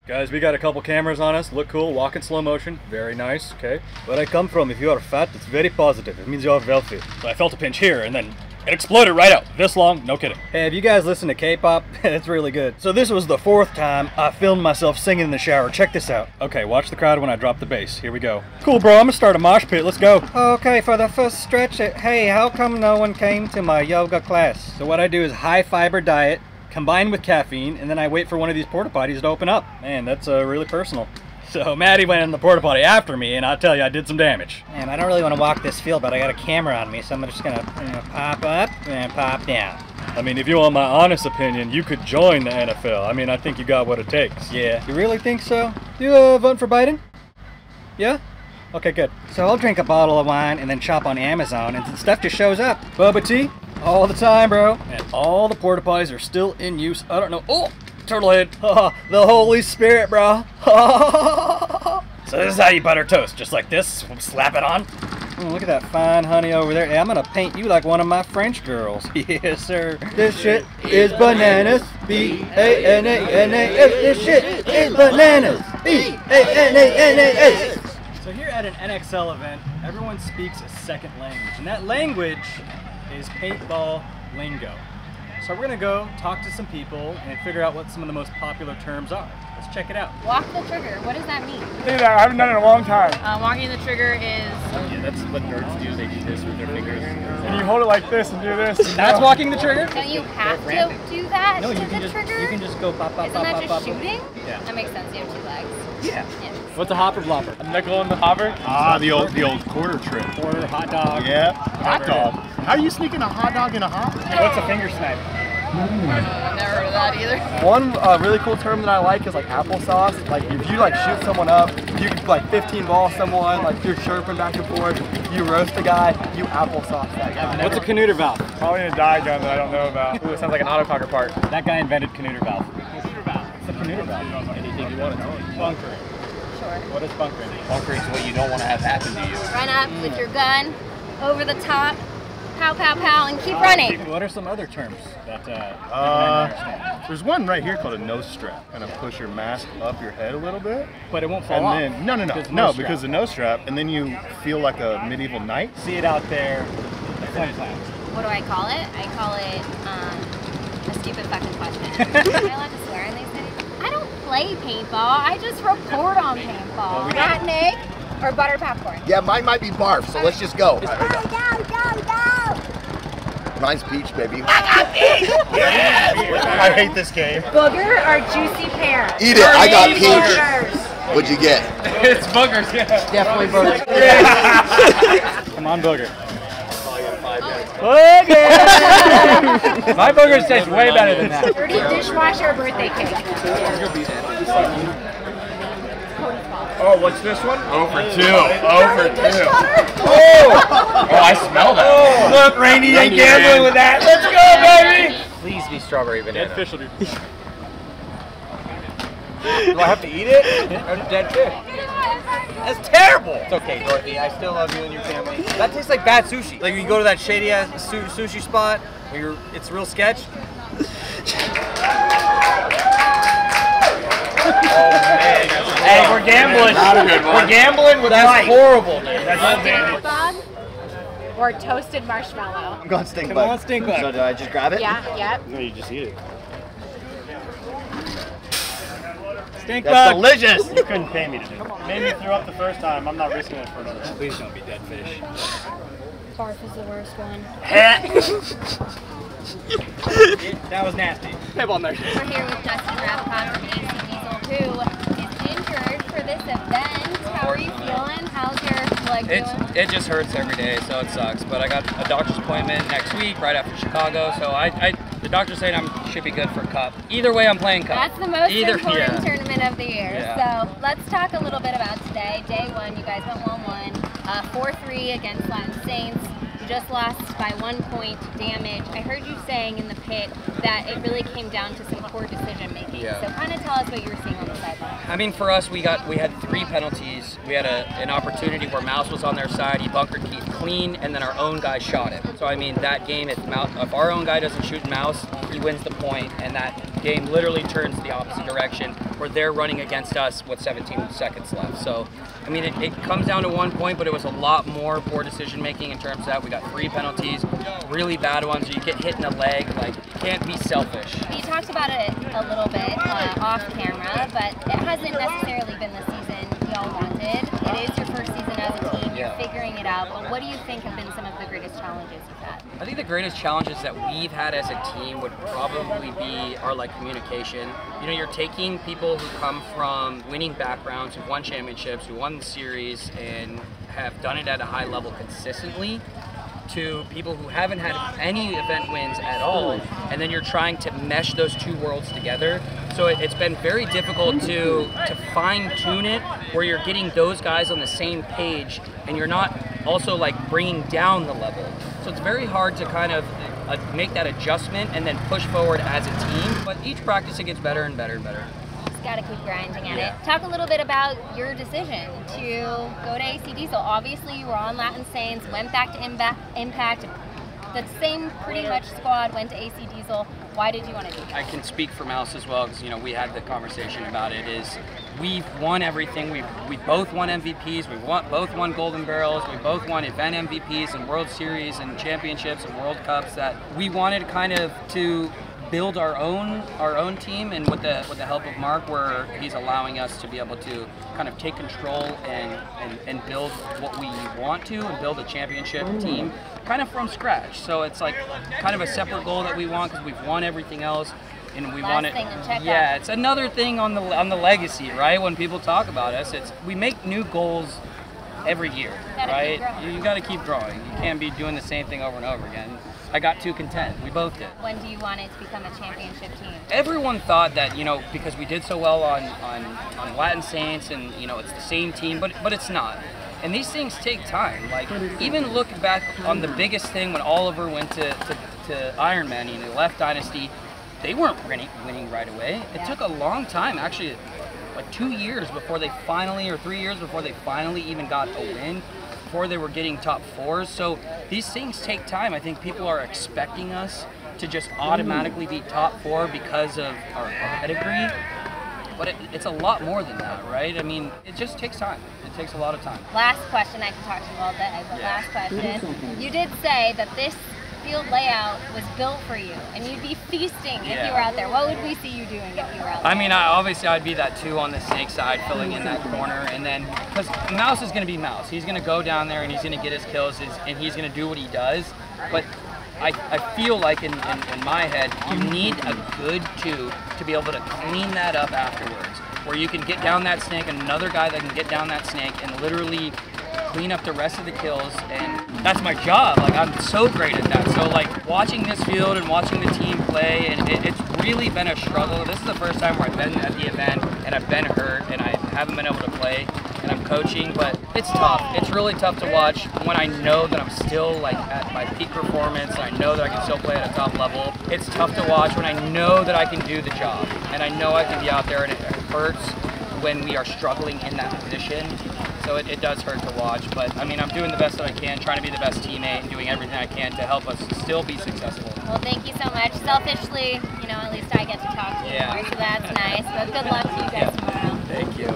Guys, we got a couple cameras on us. Look cool. Walk in slow motion. Very nice. Okay. Where I come from, if you are fat, it's very positive. It means you are wealthy. So I felt a pinch here, and then it exploded right out. This long, no kidding. Hey, if you guys listen to K-pop, it's really good. So this was the 4th time I filmed myself singing in the shower. Check this out. Okay, watch the crowd when I drop the bass. Here we go. Cool, bro. I'm gonna start a mosh pit. Let's go. Okay, for the first stretch, hey, how come no one came to my yoga class? So what I do is high fiber diet, combined with caffeine, and then I wait for one of these porta potties to open up. Man, that's really personal. So Maddie went in the porta potty after me, and I'll tell you, I did some damage. Man, I don't really want to walk this field, but I got a camera on me, so I'm just gonna pop up and pop down. I mean, if you want my honest opinion, you could join the NFL. I mean, I think you got what it takes. Yeah. You really think so? You voting for Biden? Yeah? Okay, good. So I'll drink a bottle of wine and then shop on Amazon, and stuff just shows up. Boba tea? All the time, bro. And all the porta potties are still in use. I don't know. Oh, turtle head. The Holy Spirit, bro. So this is how you butter toast. Just like this. Slap it on. Oh, look at that fine honey over there. Hey, I'm gonna paint you like one of my French girls. Yes, sir. This shit is bananas. B-A-N-A-N-A-S. This shit is bananas. B-A-N-A-N-A-S. So here at an NXL event, everyone speaks a second language, and that language is paintball lingo. So we're gonna go talk to some people and figure out what some of the most popular terms are. Let's check it out. Walk the trigger, what does that mean? I haven't done it in a long time. Walking the trigger is... Yeah, that's what nerds do. They do this with their fingers. And you hold it like this and do this. That's walking the trigger? Don't you have to do that No, to you can the just, trigger? You can just go pop, pop, Isn't pop, that pop, just pop. shooting? Yeah. That makes sense, you have 2 legs. Yeah. What's a hopper blopper? A nickel in the hopper? The old quarter trick. Quarter, hot dog. Yeah, hot dog. How are you sneaking a hot dog in a hop? What's a finger snipe? I've never heard of that either. One really cool term that I like is like applesauce. Like if you like shoot someone up, you can like 15 ball someone, like you're chirping back and forth, you roast a guy, you applesauce that guy. What's a Canuter valve? Probably a die gun that I don't know about. Ooh, it sounds like an autococker part. That guy invented Canuter valve. Canuter valve. What's a Canuter valve? Anything you want to tell me. Bunkering. Sure. What is bunkering? Bunkering is what you don't want to have happen to you. Run up with your gun, over the top, pow, pow, pow, and keep running. What are some other terms that I don't understand? There's one right here called a nose strap. Kind of push your mask up your head a little bit. But it won't fall And off. then, no, because the nose strap, and then you feel like a medieval knight. See it out there. The fun class. What do I call it? I call it a stupid fucking question. Am I allowed to swear in these days? I don't play paintball. I just report on paintball. Not Nick or butter popcorn. Yeah, mine might be barf, so let's just go. Go, go, go, go! Mine's peach, baby. I hate this game. Booger or juicy pear? Eat it, I got peach. What'd you get? It's boogers, yeah. Definitely boogers. Come on, Booger. Booger! My boogers taste way better than that. Dirty dishwasher birthday cake. Oh, what's this one? Over 2. Over 2. Oh, I smell that. Oh. Look, Rainey ain't gambling with that. Let's go, baby! Please be strawberry banana. Dead fish will be. Do I have to eat it? Or dead fish? That's terrible! It's okay, Dorothy. I still love you and your family. That tastes like bad sushi. Like you go to that shady ass sushi spot where it's real sketch. Oh man. Hey, we're gambling. Not a good one. We're gambling with That's horrible, man. Stink bug or toasted marshmallow? I'm going stink Come bug. on, stink bug. So do I just grab it? Yeah, yep. No, you just eat it. Stink That's bug. delicious. You couldn't pay me to do it. Made me throw up the first time. I'm not risking it for another. Please don't be dead fish. Barf is the worst one. That was nasty. Paintball next. We're here with Justin Ravcon from AC Diesel, who is injured for this event. How are you feeling? How's your leg doing? It just hurts every day, so it sucks. But I got a doctor's appointment next week, right after Chicago. So the doctor's saying I should be good for Cup. Either way, I'm playing Cup. That's the most important tournament of the year. Yeah. So let's talk a little bit about today. Day 1, you guys went 1-1, 4-3 against Latin Saints. You just lost by 1 point damage. I heard you saying in the pit that it really came down to some poor decision making. Yeah. So kind of tell us what you were seeing on the sideline. I mean, for us, we had 3 penalties. We had an opportunity where Mouse was on their side. He bunkered Keith clean, and then our own guy shot him. So I mean, that game, if our own guy doesn't shoot Mouse, he wins the point, and that game literally turns the opposite direction. where they're running against us with 17 seconds left. So, I mean, it comes down to 1 point, but it was a lot more poor decision making in terms of that. We got 3 penalties, really bad ones. You get hit in the leg, like, you can't be selfish. You talked about it a little bit off camera, but it hasn't necessarily been the season y'all wanted. It is your first season as a team. You're figuring it out. But what do you think have been some of the greatest challenges you've had? I think the greatest challenges that we've had as a team would probably be our like communication. You know, you're taking people who come from winning backgrounds, who've won championships, who won the series, and have done it at a high level consistently, to people who haven't had any event wins at all, and then you're trying to mesh those two worlds together. So it's been very difficult to fine tune it where you're getting those guys on the same page and you're not also like bringing down the level. So it's very hard to kind of make that adjustment and then push forward as a team. But each practice it gets better and better and better. Got to keep grinding at it. Talk a little bit about your decision to go to AC Diesel. Obviously, you were on Latin Saints, went back to Impact. The same pretty much squad went to AC Diesel. Why did you want to do that? I can speak for Mouse as well because, you know, we had the conversation about it. Is we've won everything. We both won MVPs. Both won Golden Barrels. We both won event MVPs and World Series and championships and World Cups. That we wanted kind of to build our own team, and with the help of Mark, where he's allowing us to be able to kind of take control and build what we want to and build a championship team kind of from scratch. So it's like kind of a separate goal that we want because we've won everything else and we want it. Yeah, it's another thing on the legacy, right? When people talk about us, it's we make new goals every year, right? You got to keep growing. You can't be doing the same thing over and over again. I got too content. We both did. When do you want it to become a championship team? Everyone thought that, you know, because we did so well on Latin Saints and, you know, it's the same team, but it's not. And these things take time. Like, even look back on the biggest thing when Oliver went to Ironman, you know, left Dynasty, they weren't winning right away. It took a long time, actually, like 2 years before they finally, or 3 years before they finally even got a win, before they were getting top fours. So these things take time. I think people are expecting us to just automatically be top four because of our pedigree. But it's a lot more than that, right? I mean, it just takes time. It takes a lot of time. Last question, I can talk to you all day, but last question. You did say that this field layout was built for you, and you'd be feasting if you were out there. What would we see you doing if you were out there? I mean, obviously I'd be that 2 on the snake side, filling in that corner, and then, because Mouse is going to be Mouse. He's going to go down there and he's going to get his kills, and he's going to do what he does. But I feel like in my head, you need a good 2 to be able to clean that up afterwards, where you can get down that snake and another guy that can get down that snake and literally clean up the rest of the kills, and that's my job. Like, I'm so great at that. So like watching this field and watching the team play, and it's really been a struggle. This is the first time where I've been at the event and I've been hurt and I haven't been able to play, and I'm coaching, but it's tough. It's really tough to watch when I know that I'm still like at my peak performance and I know that I can still play at a top level. It's tough to watch when I know that I can do the job and I know I can be out there, and it hurts when we are struggling in that position. So it does hurt to watch, but I mean, I'm doing the best that I can, trying to be the best teammate and doing everything I can to help us still be successful. Well, thank you so much. Selfishly, you know, at least I get to talk to you more, so that's nice. But good luck to you guys tomorrow. Thank you.